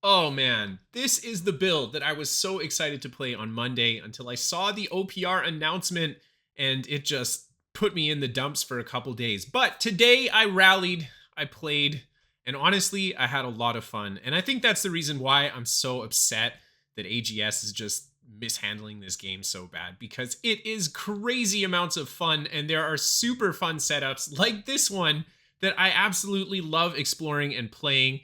Oh man, this is the build that I was so excited to play on Monday until I saw the OPR announcement and it just put me in the dumps for a couple days. But today I rallied, I played, and honestly, I had a lot of fun. And I think that's the reason why I'm so upset that AGS is just mishandling this game so bad because it is crazy amounts of fun and there are super fun setups like this one that I absolutely love exploring and playing.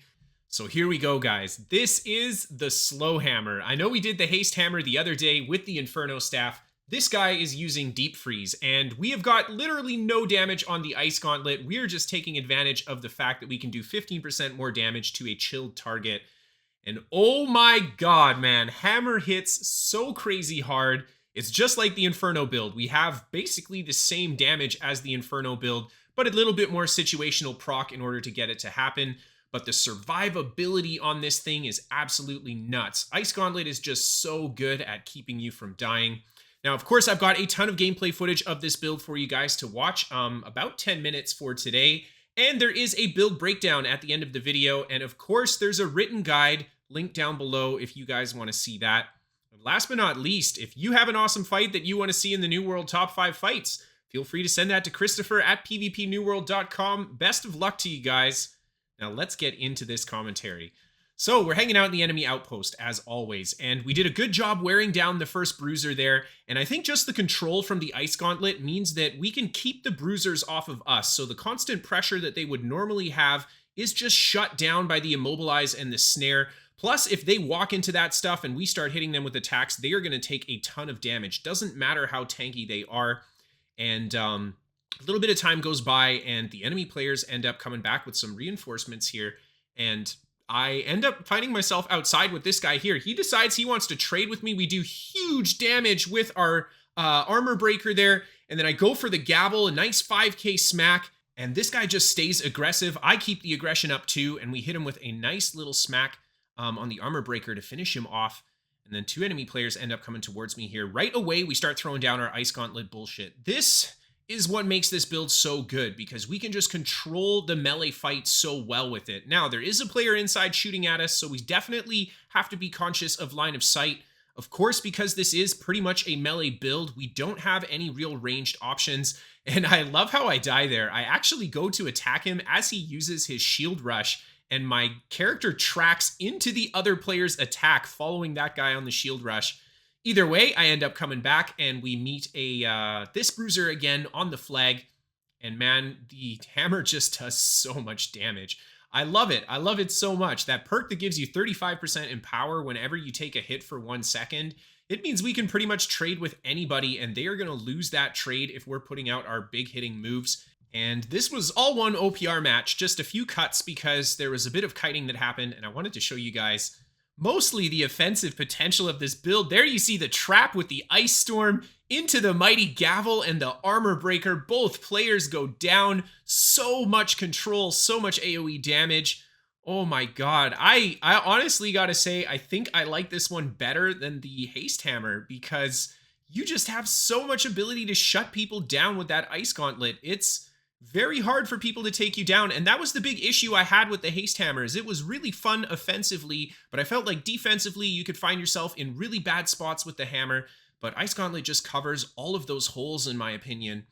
So here we go, guys. This is the slow hammer. I know we did the haste hammer the other day with the Inferno staff. This guy is using deep freeze, and we have got literally no damage on the ice gauntlet. We are just taking advantage of the fact that we can do 15% more damage to a chilled target. And oh my god, man, hammer hits so crazy hard. It's just like the Inferno build. We have basically the same damage as the Inferno build, but a little bit more situational proc in order to get it to happen. But the survivability on this thing is absolutely nuts. Ice Gauntlet is just so good at keeping you from dying. Now, of course, I've got a ton of gameplay footage of this build for you guys to watch, about 10 minutes for today. And there is a build breakdown at the end of the video. And of course, there's a written guide linked down below if you guys want to see that. And last but not least, if you have an awesome fight that you want to see in the New World Top 5 Fights, feel free to send that to Kristofer at pvpnewworld.com. Best of luck to you guys. Now let's get into this commentary. So we're hanging out in the enemy outpost as always, and we did a good job wearing down the first bruiser there, and I think just the control from the ice gauntlet means that we can keep the bruisers off of us, so the constant pressure that they would normally have is just shut down by the immobilize and the snare. Plus, if they walk into that stuff and we start hitting them with attacks, they are going to take a ton of damage. Doesn't matter how tanky they are. And a little bit of time goes by and the enemy players end up coming back with some reinforcements here. And I end up finding myself outside with this guy here. He decides he wants to trade with me. We do huge damage with our armor breaker there. And then I go for the gavel, a nice 5k smack. And this guy just stays aggressive. I keep the aggression up too. And we hit him with a nice little smack on the armor breaker to finish him off. And then two enemy players end up coming towards me here. Right away, we start throwing down our ice gauntlet bullshit. This is what makes this build so good because we can just control the melee fight so well with it. Now, there is a player inside shooting at us, so we definitely have to be conscious of line of sight. Of course, because this is pretty much a melee build, we don't have any real ranged options. And I love how I die there. I actually go to attack him as he uses his shield rush, and my character tracks into the other player's attack following that guy on the shield rush. Either way, I end up coming back and we meet this bruiser again on the flag. And man, the hammer just does so much damage. I love it. I love it so much. That perk that gives you 35% in power whenever you take a hit for 1 second, it means we can pretty much trade with anybody and they are going to lose that trade if we're putting out our big hitting moves. And this was all one OPR match, just a few cuts because there was a bit of kiting that happened and I wanted to show you guys mostly the offensive potential of this build. There you see the trap with the ice storm into the mighty gavel and the armor breaker. Both players go down. So much control, so much AoE damage. Oh my god. I honestly gotta say, I think I like this one better than the haste hammer because you just have so much ability to shut people down with that ice gauntlet. It's very hard for people to take you down, and that was the big issue I had with the haste hammers. It was really fun offensively, but I felt like defensively you could find yourself in really bad spots with the hammer, but Ice Gauntlet just covers all of those holes in my opinion.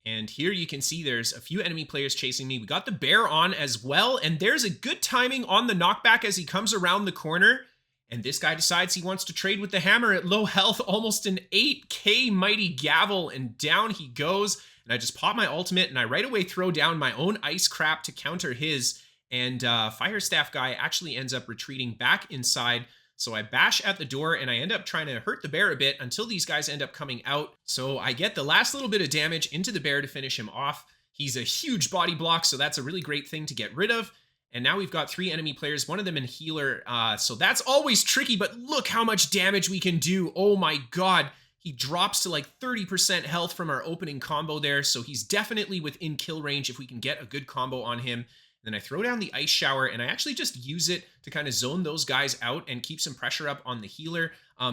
And here you can see there's a few enemy players chasing me. We got the bear on as well, and there's a good timing on the knockback as he comes around the corner. And this guy decides he wants to trade with the hammer at low health, almost an 8k mighty gavel, and down he goes. And I just pop my ultimate and I right away throw down my own ice crap to counter his. And Fire Staff guy actually ends up retreating back inside. So I bash at the door and I end up trying to hurt the bear a bit until these guys end up coming out. So I get the last little bit of damage into the bear to finish him off. He's a huge body block, so that's a really great thing to get rid of. And now we've got 3 enemy players, one of them in healer. So that's always tricky, but look how much damage we can do. Oh my god. He drops to like 30% health from our opening combo there, so he's definitely within kill range if we can get a good combo on him. Then I throw down the ice shower, and I actually just use it to kind of zone those guys out and keep some pressure up on the healer.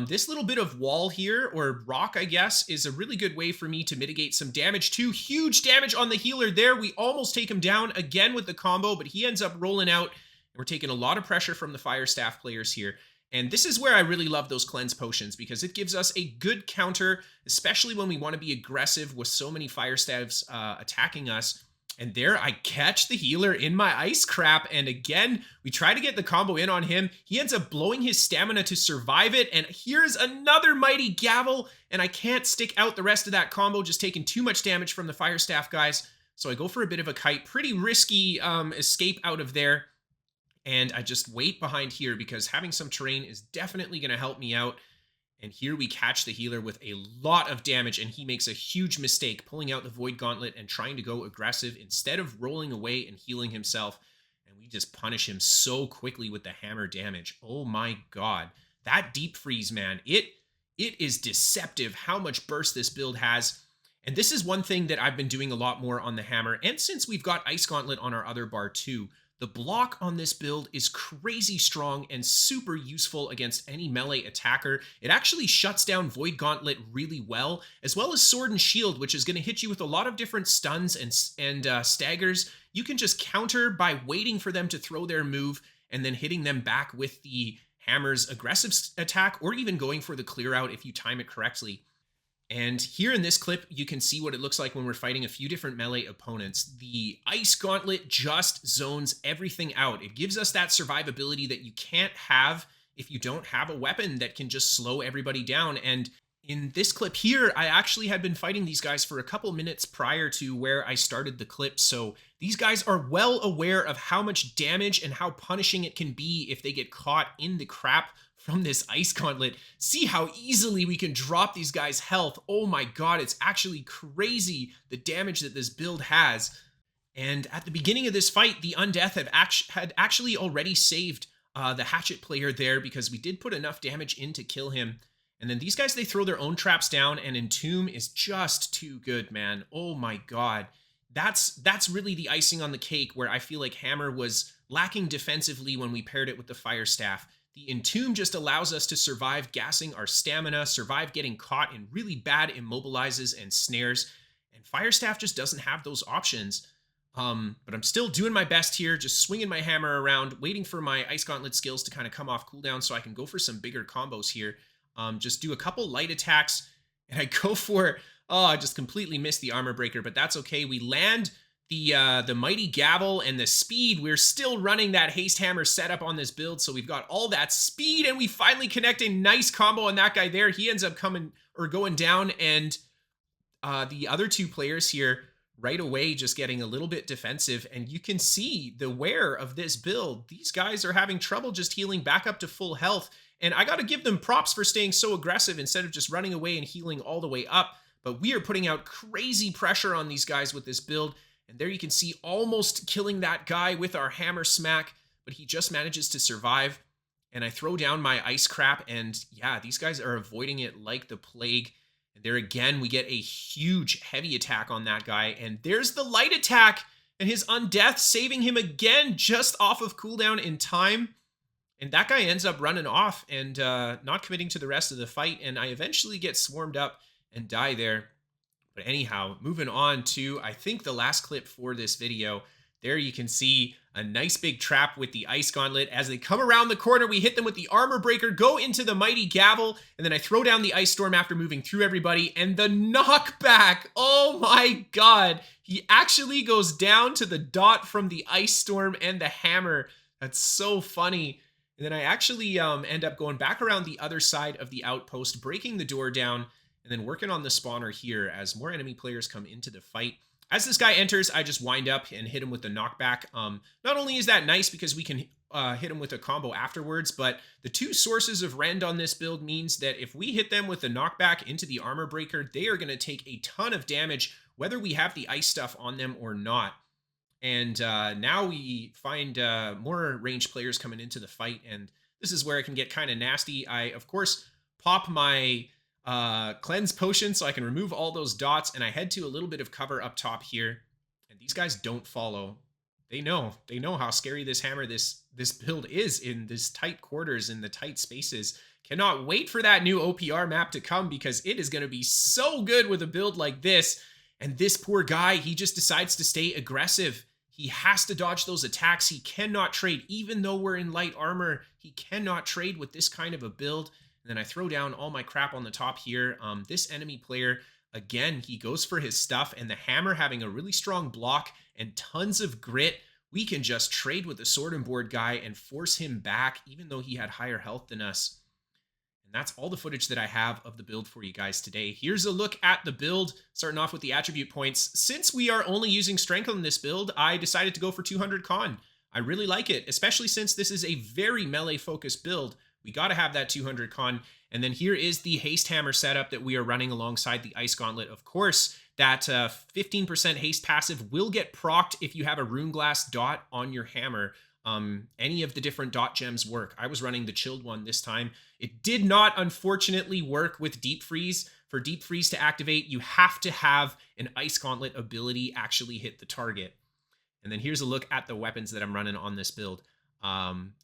This little bit of wall here, or rock, I guess, is a really good way for me to mitigate some damage too. Huge damage on the healer there. We almost take him down again with the combo, but he ends up rolling out. And we're taking a lot of pressure from the fire staff players here. And this is where I really love those cleanse potions, because it gives us a good counter, especially when we want to be aggressive with so many fire staffs attacking us. And there I catch the healer in my ice crap. And again, we try to get the combo in on him. He ends up blowing his stamina to survive it. And here's another mighty gavel. And I can't stick out the rest of that combo, just taking too much damage from the fire staff guys. So I go for a bit of a kite, pretty risky escape out of there. And I just wait behind here because having some terrain is definitely going to help me out. And here we catch the healer with a lot of damage, and he makes a huge mistake pulling out the Void Gauntlet and trying to go aggressive instead of rolling away and healing himself. And we just punish him so quickly with the hammer damage. Oh my god. That deep freeze, man. It is deceptive how much burst this build has. And this is one thing that I've been doing a lot more on the hammer, and since we've got Ice Gauntlet on our other bar too. The block on this build is crazy strong and super useful against any melee attacker. It actually shuts down Void Gauntlet really well as Sword and Shield, which is going to hit you with a lot of different stuns and staggers. You can just counter by waiting for them to throw their move and then hitting them back with the hammer's aggressive attack, or even going for the clear out if you time it correctly. And here in this clip, you can see what it looks like when we're fighting a few different melee opponents. The Ice Gauntlet just zones everything out. It gives us that survivability that you can't have if you don't have a weapon that can just slow everybody down. And in this clip here, I actually had been fighting these guys for a couple minutes prior to where I started the clip. So these guys are well aware of how much damage and how punishing it can be if they get caught in the crap from this Ice Gauntlet. See how easily we can drop these guys' health. Oh my god, it's actually crazy the damage that this build has. And at the beginning of this fight, the Undeath had actually already saved the Hatchet player there, because we did put enough damage in to kill him. And then these guys, they throw their own traps down, and Entomb is just too good, man. Oh my god. That's really the icing on the cake, where I feel like Hammer was lacking defensively when we paired it with the Fire Staff. The Entomb just allows us to survive gassing our stamina, survive getting caught in really bad immobilizes and snares, and Firestaff just doesn't have those options. But I'm still doing my best here, just swinging my hammer around, waiting for my Ice Gauntlet skills to kind of come off cooldown so I can go for some bigger combos here. Just do a couple light attacks, and I go for, I just completely missed the armor breaker, but that's okay. We land the mighty gavel and the speed. We're still running that haste hammer setup on this build, so we've got all that speed, and we finally connect a nice combo on that guy there. He ends up going down, and the other two players here right away just getting a little bit defensive, and you can see the wear of this build. These guys are having trouble just healing back up to full health, and I got to give them props for staying so aggressive instead of just running away and healing all the way up. But we are putting out crazy pressure on these guys with this build. And there you can see almost killing that guy with our hammer smack, but he just manages to survive. And I throw down my ice crap, and yeah, these guys are avoiding it like the plague. And there again, we get a huge heavy attack on that guy. And there's the light attack, and his Undeath saving him again just off of cooldown in time. And that guy ends up running off and not committing to the rest of the fight. And I eventually get swarmed up and die there. But anyhow, moving on to, I think, the last clip for this video. There you can see a nice big trap with the Ice Gauntlet. As they come around the corner, we hit them with the Armor Breaker, go into the Mighty Gavel, and then I throw down the Ice Storm after moving through everybody, and the knockback, oh my god. He actually goes down to the dot from the Ice Storm and the hammer. That's so funny. And then I actually end up going back around the other side of the outpost, breaking the door down, and then working on the spawner here as more enemy players come into the fight. As this guy enters, I just wind up and hit him with the knockback. Not only is that nice because we can hit him with a combo afterwards, but the two sources of rend on this build means that if we hit them with the knockback into the armor breaker, they are going to take a ton of damage, whether we have the ice stuff on them or not. And now we find more ranged players coming into the fight, and this is where it can get kind of nasty. I, of course, pop my cleanse potion so I can remove all those dots, and I head to a little bit of cover up top here, and these guys don't follow. They know how scary this hammer, this build is in this tight quarters, in the tight spaces. Cannot wait for that new OPR map to come, because it is going to be so good with a build like this. And this poor guy, he just decides to stay aggressive. He has to dodge those attacks. He cannot trade. Even though we're in light armor, he cannot trade with this kind of a build. And then I throw down all my crap on the top here. This enemy player, again, he goes for his stuff, and the hammer having a really strong block and tons of grit. We can just trade with the sword and board guy and force him back, even though he had higher health than us. And that's all the footage that I have of the build for you guys today. Here's a look at the build, starting off with the attribute points. Since we are only using strength on this build, I decided to go for 200 con. I really like it, especially since this is a very melee-focused build. We got to have that 200 con. And then here is the haste hammer setup that we are running alongside the ice gauntlet. Of course, that 15% haste passive will get procced if you have a rune glass dot on your hammer. Any of the different dot gems work. I was running the chilled one this time. It did not, unfortunately, work with deep freeze. For deep freeze to activate, you have to have an ice gauntlet ability actually hit the target. And then here's a look at the weapons that I'm running on this build.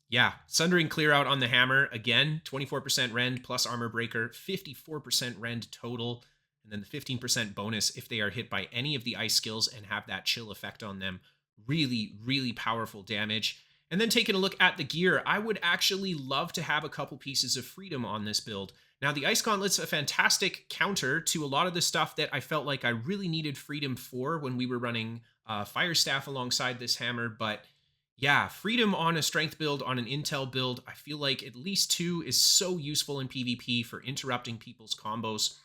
Yeah, Sundering Clear Out on the hammer. Again, 24% rend plus armor breaker, 54% rend total, and then the 15% bonus if they are hit by any of the ice skills and have that chill effect on them. Really, really powerful damage. And then taking a look at the gear, I would actually love to have a couple pieces of freedom on this build. Now, the Ice Gauntlet's a fantastic counter to a lot of the stuff that I felt like I really needed freedom for when we were running Fire Staff alongside this hammer, but yeah, freedom on a strength build, on an intel build, I feel like at least 2 is so useful in PvP for interrupting people's combos.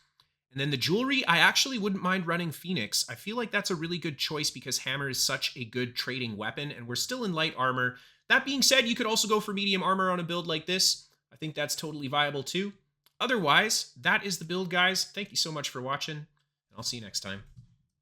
And then the jewelry, I actually wouldn't mind running Phoenix. I feel like that's a really good choice because hammer is such a good trading weapon, and we're still in light armor. That being said, you could also go for medium armor on a build like this. I think that's totally viable too. Otherwise, that is the build, guys. Thank you so much for watching, and I'll see you next time.